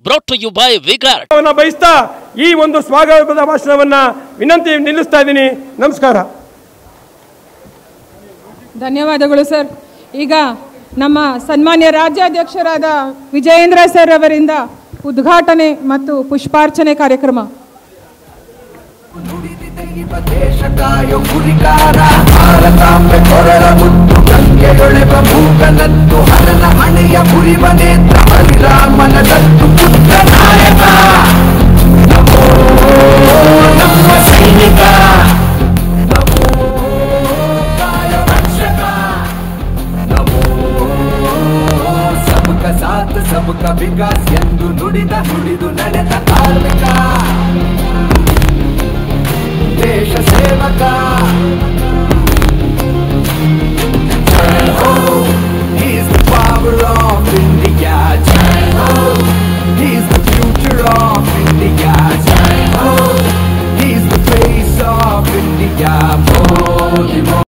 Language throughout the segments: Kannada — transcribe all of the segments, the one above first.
Brought to you by Vigard. ಬಯಸ್ತಾ ಈ ಒಂದು ಸ್ವಾಗತದ ಭಾಷಣವನ್ನ ವಿನಂತಿ ನಿಲ್ಲಿಸ್ತಾ ಇದ್ದೀನಿ. ನಮಸ್ಕಾರ. ಧನ್ಯವಾದಗಳು ಸರ್. ಈಗ ನಮ್ಮ ಸನ್ಮಾನ್ಯ ರಾಜ್ಯಾಧ್ಯಕ್ಷರಾದ ವಿಜಯೇಂದ್ರ ಸರ್ ಅವರಿಂದ ಉದ್ಘಾಟನೆ ಮತ್ತು ಪುಷ್ಪಾರ್ಚನೆ ಕಾರ್ಯಕ್ರಮ. सबका विकास ಎಂದು ನುಡಿದ ನುಡಿದು ನಡೆದ ಕಾರ್ಮಿಕ ದೇಶ ಸೇವಕ Jai Ho, he's the power of India. Jai Ho, he's the future of India. Jai Ho, he's the face of India. Modi, Modi.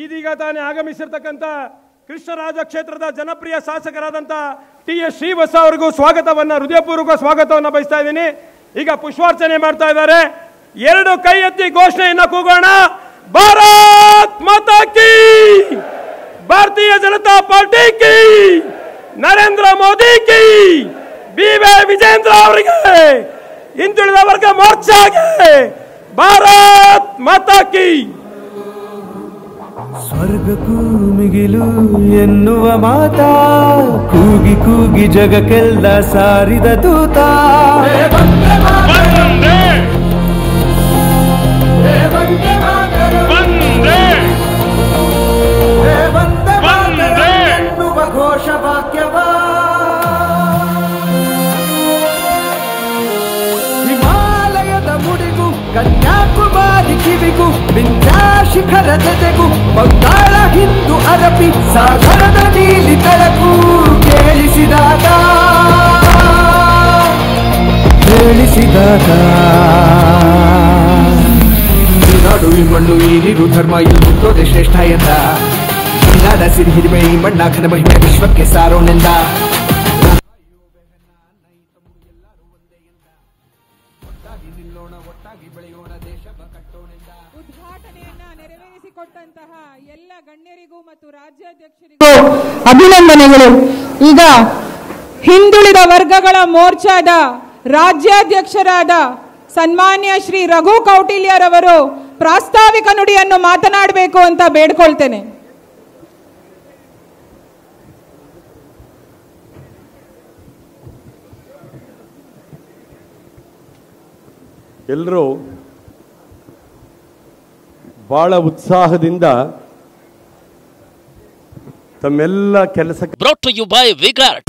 ಇದೀಗ ತಾನೇ ಆಗಮಿಸಿರ್ತಕ್ಕಂಥ ಕೃಷ್ಣರಾಜ ಕ್ಷೇತ್ರದ ಜನಪ್ರಿಯ ಶಾಸಕರಾದಂಥ ಟಿ.ಎಸ್. ಶ್ರೀವತ್ಸ ಅವರಿಗೂ ಸ್ವಾಗತವನ್ನ ಹೃದಯಪೂರ್ವಕ ಸ್ವಾಗತವನ್ನ ಬಯಸ್ತಾ ಇದ್ದೀನಿ. ಈಗ ಪುಷ್ಪಾರ್ಚನೆ ಮಾಡ್ತಾ ಇದ್ದಾರೆ. ಎರಡು ಕೈ ಎತ್ತಿ ಘೋಷಣೆಯನ್ನ ಕೂಗೋಣ. ಭಾರತ್ ಮಾತಾ ಕಿ, ಭಾರತೀಯ ಜನತಾ ಪಾರ್ಟಿ ಕಿ, ನರೇಂದ್ರ ಮೋದಿ ಕಿ, ಬಿ.ವೈ. ವಿಜೇಂದ್ರ ಅವರಿಗೆ, ಹಿಂದುಳಿದ ವರ್ಗ ಮೋರ್ಚಾಗೆ ಭಾರತ್ ಮಾತಾ ಕಿ. ಸ್ವರ್ಗಕ್ಕೂ ಮಿಗಿಲು ಎನ್ನುವ ಮಾತಾ ಕೂಗಿ ಕೂಗಿ ಜಗಕ್ಕೆಲ್ಲ ಸಾರಿದ ದೂತ. ಎನ್ನುವ ಘೋಷವಾಕ್ಯವ ಹಿಮಾಲಯದ ಮುಡಿಗೂ ಕನ್ಯಾಕುಮಾರಿ ಕಿವಿಗೂ ವಿಂಧ್ಯಾ ಶಿಖರ ಜತೆಗೂ ಬಂಗಾಳ ಹಿಂದೂ ಅರಬ್ಬಿ ಸಾಗರದ ನೀಲಿ ತಳಕು ಕೇಳಿಸಿದಾಗ ಈ ನಾಡು ಈ ಮಣ್ಣು ಈ ನೀರು ಧರ್ಮ ಇಲ್ಲಿ ಹುಟ್ಟೋದೆ ಶ್ರೇಷ್ಠ ಎಂದ. ಈ ನಾಡ ಸಿರಿ ಹಿರಿಮೆ ಈ ಮಣ್ಣ ಘನ ಮಹಿಮೆ ವಿಶ್ವಕ್ಕೆ ಸಾರೋನೆಂದ. ಉದ್ಘಾಟನೆಯನ್ನ ನೆರವೇರಿಸಿಕೊಟ್ಟಂತಹ ಎಲ್ಲ ಗಣ್ಯರಿಗೂ ಮತ್ತು ರಾಜ್ಯಾಧ್ಯಕ್ಷರಿಗೂ ಅಭಿನಂದನೆಗಳು. ಈಗ ಹಿಂದುಳಿದ ವರ್ಗಗಳ ಮೋರ್ಚಾದ ರಾಜ್ಯಾಧ್ಯಕ್ಷರಾದ ಸನ್ಮಾನ್ಯ ಶ್ರೀ ರಘು ಕೌಟಿಲ್ಯರವರು ಪ್ರಾಸ್ತಾವಿಕ ನುಡಿಯನ್ನು ಮಾತನಾಡಬೇಕು ಅಂತ ಬೇಡ್ಕೊಳ್ತೇನೆ. ಎಲ್ಲರೂ ಬಹಳ ಉತ್ಸಾಹದಿಂದ ತಮ್ಮೆಲ್ಲ ಕೆಲಸ. Brought to you by Vigard.